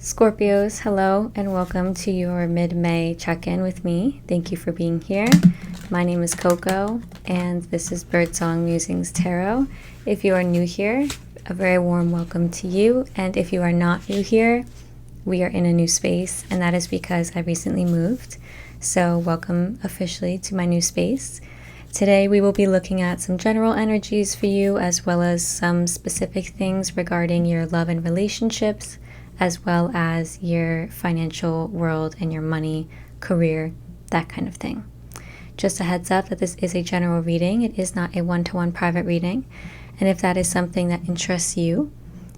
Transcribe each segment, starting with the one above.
Scorpios, hello and welcome to your mid-May check-in with me. Thank you for being here. My name is Coco and this is Birdsong Musings Tarot. If you are new here, a very warm welcome to you. And if you are not new here, we are in a new space, and that is because I recently moved. So welcome officially to my new space. Today we will be looking at some general energies for you, as well as some specific things regarding your love and relationships, as well as your financial world and your money, career, that kind of thing. Just a heads up that this is a general reading. It is not a one-to-one private reading. And if that is something that interests you,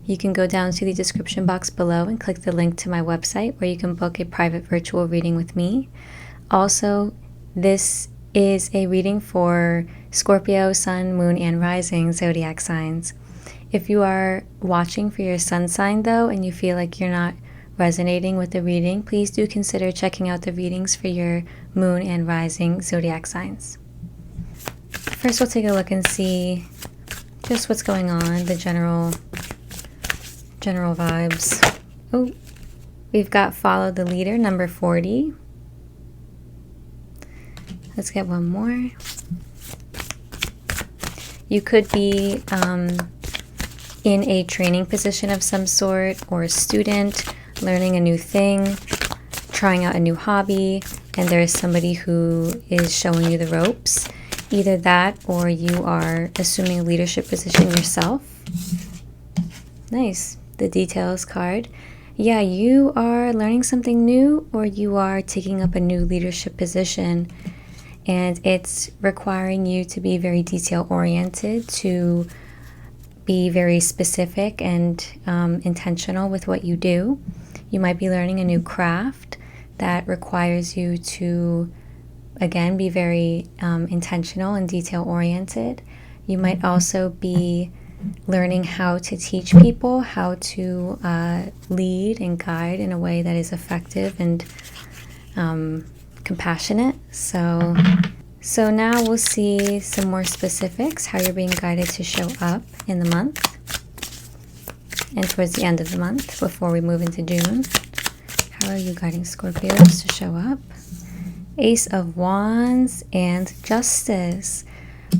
you can go down to the description box below and click the link to my website where you can book a private virtual reading with me. Also, this is a reading for Scorpio, Sun, Moon, and Rising Zodiac signs. If you are watching for your sun sign though, and you feel like you're not resonating with the reading, please do consider checking out the readings for your Moon and Rising Zodiac signs. First, we'll take a look and see just what's going on, the general vibes. Oh, we've got Follow the Leader, number 40. Let's get one more. You could be in a training position of some sort, or a student learning a new thing, trying out a new hobby, and there is somebody who is showing you the ropes. Either that, or you are assuming a leadership position yourself. Nice. The details card. Yeah, you are learning something new, or you are taking up a new leadership position, and it's requiring you to be very detail oriented, to be very specific and intentional with what you do. You might be learning a new craft that requires you to, again, be very intentional and detail oriented. You might also be learning how to teach people, how to lead and guide in a way that is effective and compassionate. So now we'll see some more specifics, how you're being guided to show up in the month and towards the end of the month before we move into June. How are you guiding Scorpios to show up? Ace of Wands and Justice.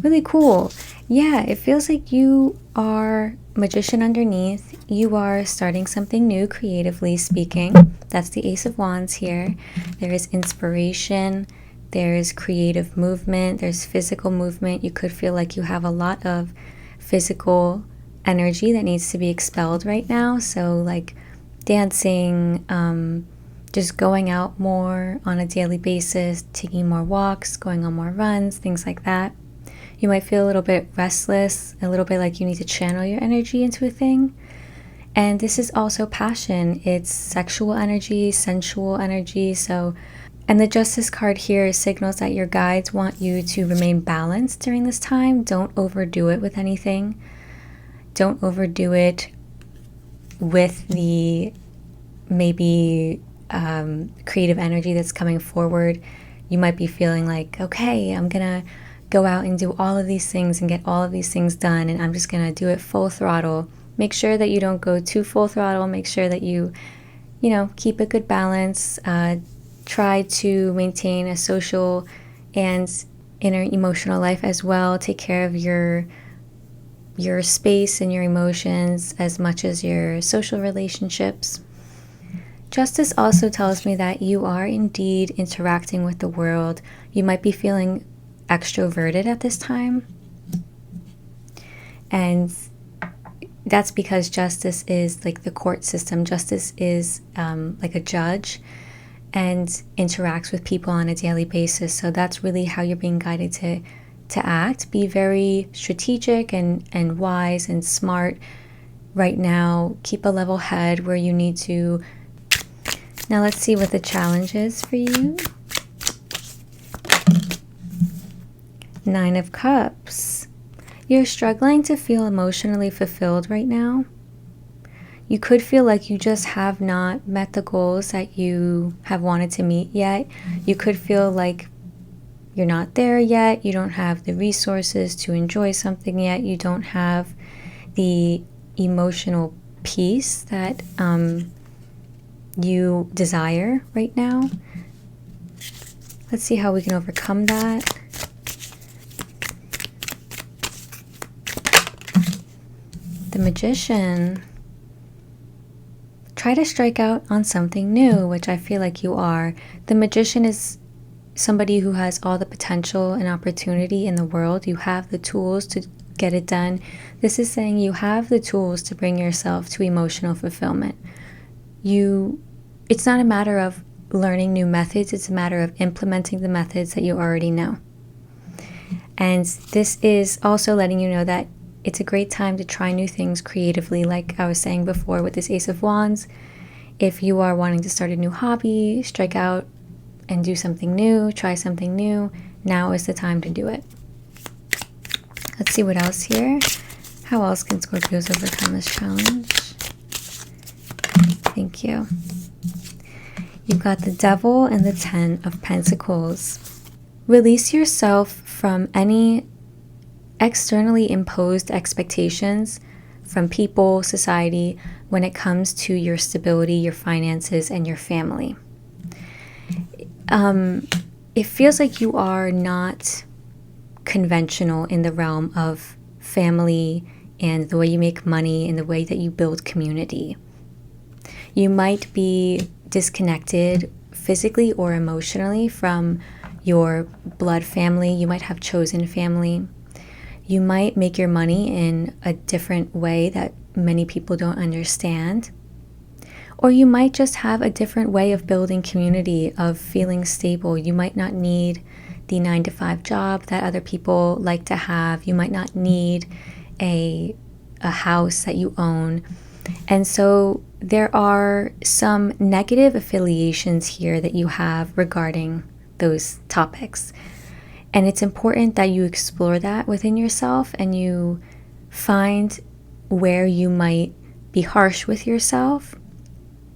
Really cool. Yeah, it feels like you are Magician underneath. You are starting something new, creatively speaking. That's the Ace of Wands here. There is inspiration. There's creative movement. There's physical movement. You could feel like you have a lot of physical energy that needs to be expelled right now. So like dancing, just going out more on a daily basis, taking more walks, going on more runs, things like that. You might feel a little bit restless, a little bit like you need to channel your energy into a thing. And this is also passion. It's sexual energy, sensual energy. And the Justice card here signals that your guides want you to remain balanced during this time. Don't overdo it with anything. Don't overdo it with the maybe creative energy that's coming forward. You might be feeling like, okay, I'm gonna go out and do all of these things and get all of these things done, and I'm just gonna do it full throttle. Make sure that you don't go too full throttle. Make sure that you keep a good balance. Try to maintain a social and inner emotional life as well. Take care of your space and your emotions as much as your social relationships. Justice also tells me that you are indeed interacting with the world. You might be feeling extroverted at this time. And that's because Justice is like the court system. Justice is like a judge and interacts with people on a daily basis. So that's really how you're being guided to act. Be very strategic and wise and smart right now. Keep a level head where you need to. Now let's see what the challenge is for you. 9 of Cups. You're struggling to feel emotionally fulfilled right now. You could feel like you just have not met the goals that you have wanted to meet yet. You could feel like you're not there yet. You don't have the resources to enjoy something yet. You don't have the emotional peace that you desire right now. Let's see how we can overcome that. The Magician. Try to strike out on something new, which I feel like you are. The Magician is somebody who has all the potential and opportunity in the world. You have the tools to get it done. This is saying you have the tools to bring yourself to emotional fulfillment. It's not a matter of learning new methods, it's a matter of implementing the methods that you already know. And this is also letting you know that it's a great time to try new things creatively, like I was saying before with this Ace of Wands. If you are wanting to start a new hobby, strike out and do something new, try something new, now is the time to do it. Let's see what else here. How else can Scorpios overcome this challenge? Thank you. You've got the Devil and the Ten of Pentacles. Release yourself from any externally imposed expectations from people, society, when it comes to your stability, your finances, and your family. It feels like you are not conventional in the realm of family and the way you make money and the way that you build community. You might be disconnected physically or emotionally from your blood family. You might have chosen family. You might make your money in a different way that many people don't understand. Or you might just have a different way of building community, of feeling stable. You might not need the 9-to-5 job that other people like to have. You might not need a house that you own. And so there are some negative affiliations here that you have regarding those topics. And it's important that you explore that within yourself and you find where you might be harsh with yourself.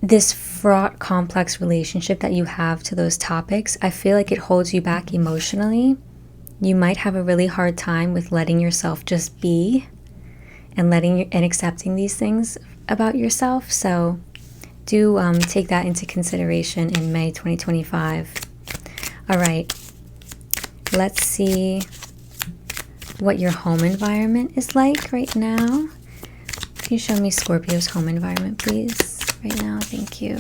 This fraught, complex relationship that you have to those topics, I feel like it holds you back emotionally. You might have a really hard time with letting yourself just be and accepting these things about yourself. So do take that into consideration in May 2025. All right, let's see what your home environment is like right now. Can you show me Scorpio's home environment, please? Right now, thank you.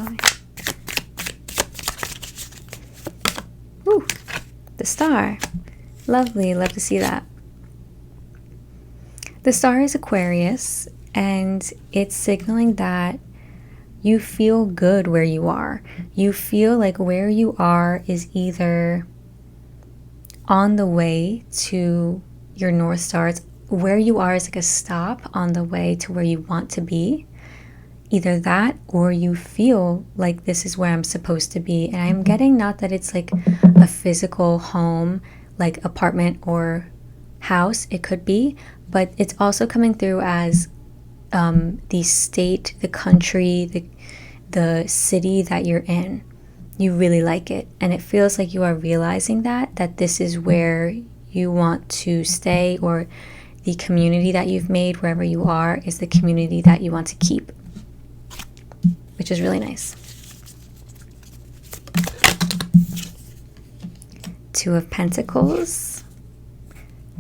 Ooh, the Star. Lovely, love to see that. The Star is Aquarius, and it's signaling that you feel good where you are. You feel like where you are is either on the way to your North Star. Where you are is like a stop on the way to where you want to be. Either that or you feel like this is where I'm supposed to be. And I'm getting not that it's like a physical home, like apartment or house, it could be, but it's also coming through as the state, the country, the city that you're in. You really like it. And it feels like you are realizing that this is where you want to stay, or the community that you've made wherever you are is the community that you want to keep, which is really nice. Two of Pentacles,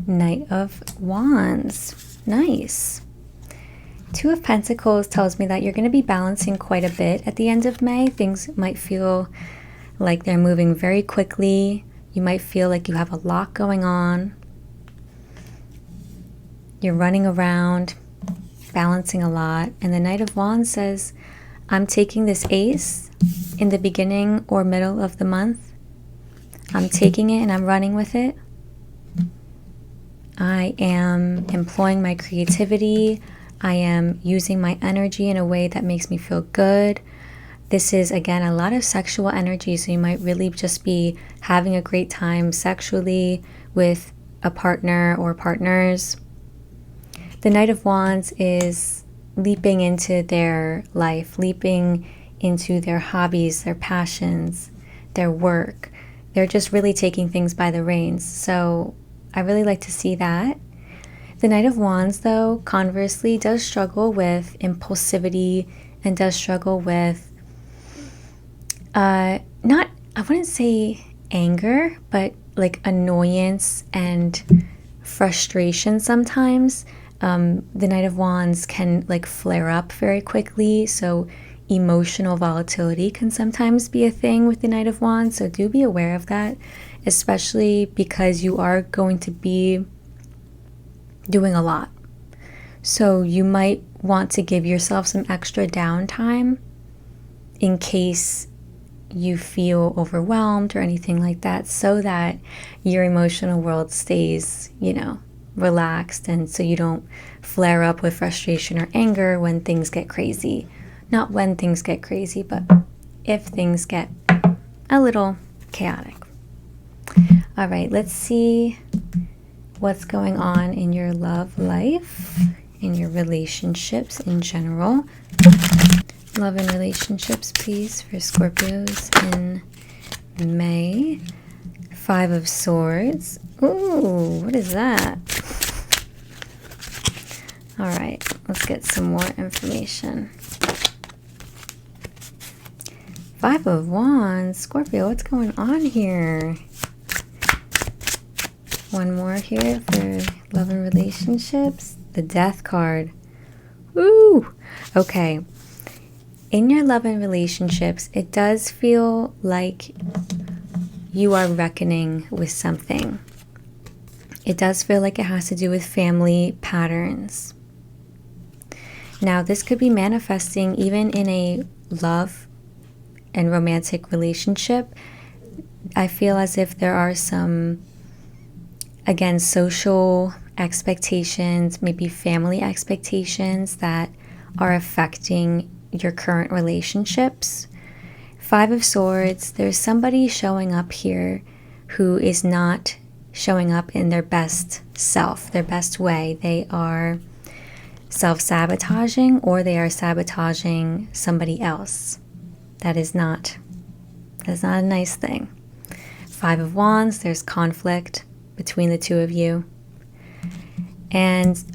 Knight of Wands. Nice. Two of Pentacles tells me that you're going to be balancing quite a bit at the end of May. Things might feel like they're moving very quickly. You might feel like you have a lot going on. You're running around, balancing a lot. And the Knight of Wands says, I'm taking this ace in the beginning or middle of the month. I'm taking it and I'm running with it. I am employing my creativity. I am using my energy in a way that makes me feel good. This is, again, a lot of sexual energy, so you might really just be having a great time sexually with a partner or partners. The Knight of Wands is leaping into their life, leaping into their hobbies, their passions, their work. They're just really taking things by the reins. So I really like to see that. The Knight of Wands, though, conversely, does struggle with impulsivity and does struggle with not, I wouldn't say anger, but like annoyance and frustration sometimes. The Knight of Wands can like flare up very quickly, so emotional volatility can sometimes be a thing with the Knight of Wands, so do be aware of that, especially because you are going to be doing a lot. So you might want to give yourself some extra downtime in case you feel overwhelmed or anything like that, so that your emotional world stays, relaxed, and so you don't flare up with frustration or anger when things get crazy. Not when things get crazy, but if things get a little chaotic. All right, let's see what's going on in your love life, in your relationships in general. Love and relationships, please, for Scorpios in May. 5 of Swords. Ooh, what is that? All right, let's get some more information. 5 of Wands. Scorpio, what's going on here? One more here for love and relationships. The Death card. Ooh, okay. In your love and relationships, it does feel like you are reckoning with something. It does feel like it has to do with family patterns. Now, this could be manifesting even in a love and romantic relationship. I feel as if there are some, again, social expectations, maybe family expectations that are affecting your current relationships. 5 of Swords, there's somebody showing up here who is not showing up in their best self, their best way. They are self-sabotaging, or they are sabotaging somebody else. That's not a nice thing. 5 of Wands, there's conflict between the two of you.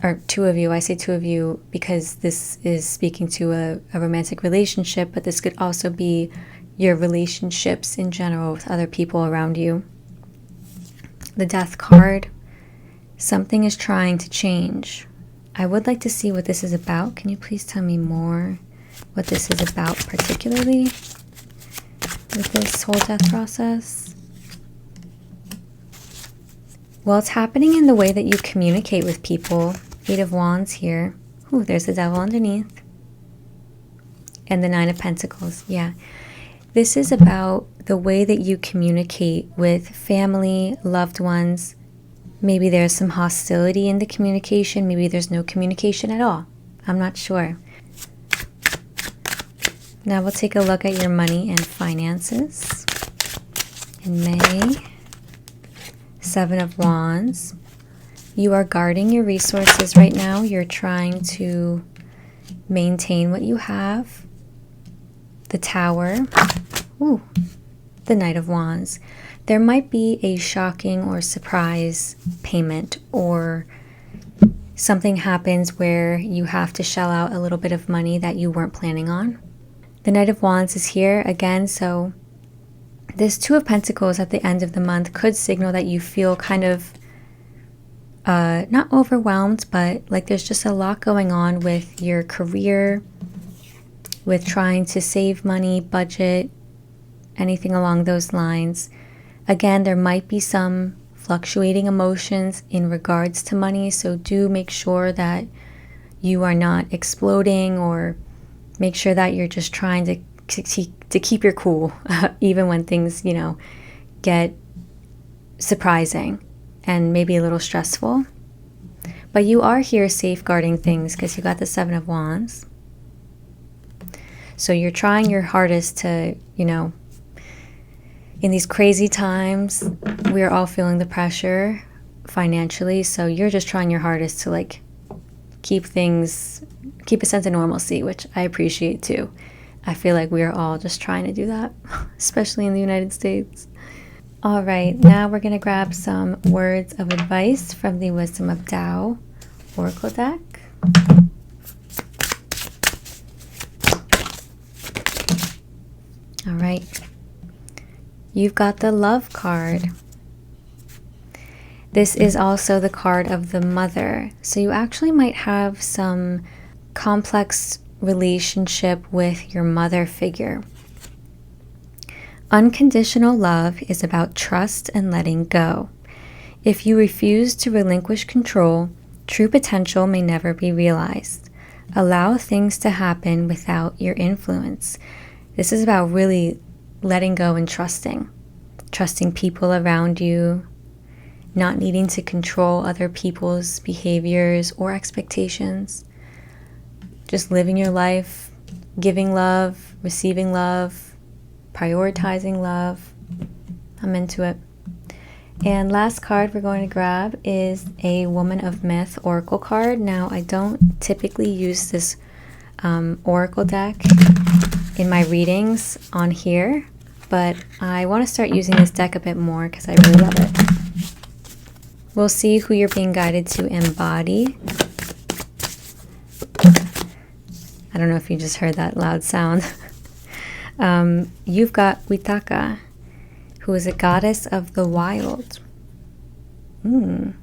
Or two of you, I say two of you because this is speaking to a romantic relationship, but this could also be your relationships in general with other people around you. The Death card, something is trying to change. I would like to see what this is about. Can you please tell me more what this is about particularly with this whole death process? Well, it's happening in the way that you communicate with people. 8 of Wands here. Ooh, there's the Devil underneath. And the 9 of Pentacles. Yeah. This is about the way that you communicate with family, loved ones. Maybe there's some hostility in the communication. Maybe there's no communication at all. I'm not sure. Now we'll take a look at your money and finances in May. 7 of Wands. You are guarding your resources right now. You're trying to maintain what you have. The Tower. Ooh, the Knight of Wands. There might be a shocking or surprise payment, or something happens where you have to shell out a little bit of money that you weren't planning on. The Knight of Wands is here again, so this 2 of Pentacles at the end of the month could signal that you feel kind of not overwhelmed, but like there's just a lot going on with your career, with trying to save money, budget, anything along those lines. Again, there might be some fluctuating emotions in regards to money, so do make sure that you are not exploding, or make sure that you're just trying to keep your cool, even when things, get surprising and maybe a little stressful. But you are here safeguarding things because you got the 7 of Wands. So you're trying your hardest to, in these crazy times, we're all feeling the pressure financially. So you're just trying your hardest to keep a sense of normalcy, which I appreciate too. I feel like we are all just trying to do that, especially in the United States. All right, now we're going to grab some words of advice from the Wisdom of Tao Oracle deck. All right, you've got the Love card. This is also the card of the mother. So you actually might have some complex relationship with your mother figure. Unconditional love is about trust and letting go. If you refuse to relinquish control, true potential may never be realized. Allow things to happen without your influence. This is about really letting go and trusting. Trusting people around you, not needing to control other people's behaviors or expectations. Just living your life, giving love, receiving love, prioritizing love. I'm into it. And last card we're going to grab is a Woman of Myth Oracle card. Now, I don't typically use this Oracle deck in my readings on here, but I want to start using this deck a bit more because I really love it. We'll see who you're being guided to embody. I don't know if you just heard that loud sound. You've got Witaka, who is a goddess of the wild. I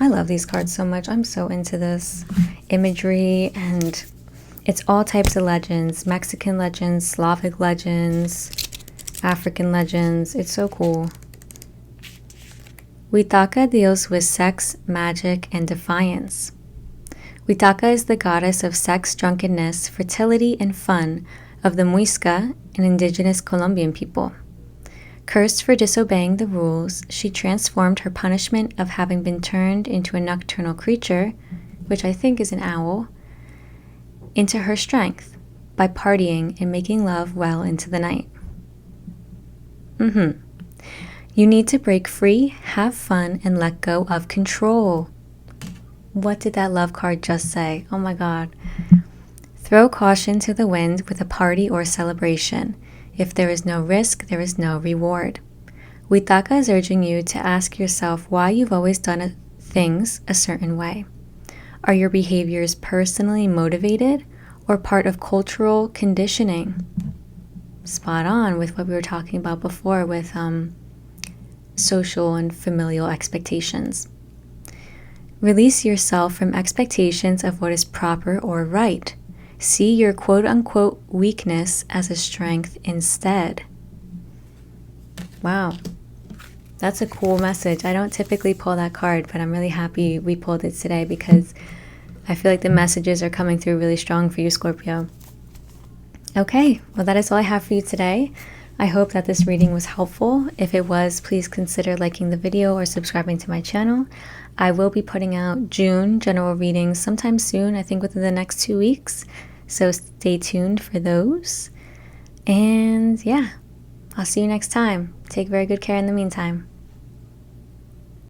love these cards so much. I'm so into this imagery, and it's all types of legends. Mexican legends, Slavic legends, African legends. It's so cool. Witaka deals with sex, magic, and defiance. Witaka is the goddess of sex, drunkenness, fertility, and fun of the Muisca, an indigenous Colombian people. Cursed for disobeying the rules, she transformed her punishment of having been turned into a nocturnal creature, which I think is an owl, into her strength by partying and making love well into the night. You need to break free, have fun, and let go of control. What did that love card just say? Oh my God. Throw caution to the wind with a party or celebration. If there is no risk, there is no reward. Witaka is urging you to ask yourself why you've always done things a certain way. Are your behaviors personally motivated or part of cultural conditioning? Spot on with what we were talking about before with social and familial expectations. Release yourself from expectations of what is proper or right. See your quote-unquote weakness as a strength instead. Wow. That's a cool message. I don't typically pull that card, but I'm really happy we pulled it today because I feel like the messages are coming through really strong for you, Scorpio. Okay, well, that is all I have for you today. I hope that this reading was helpful. If it was, please consider liking the video or subscribing to my channel. I will be putting out June general readings sometime soon, I think within the next 2 weeks. So stay tuned for those. And yeah, I'll see you next time. Take very good care in the meantime.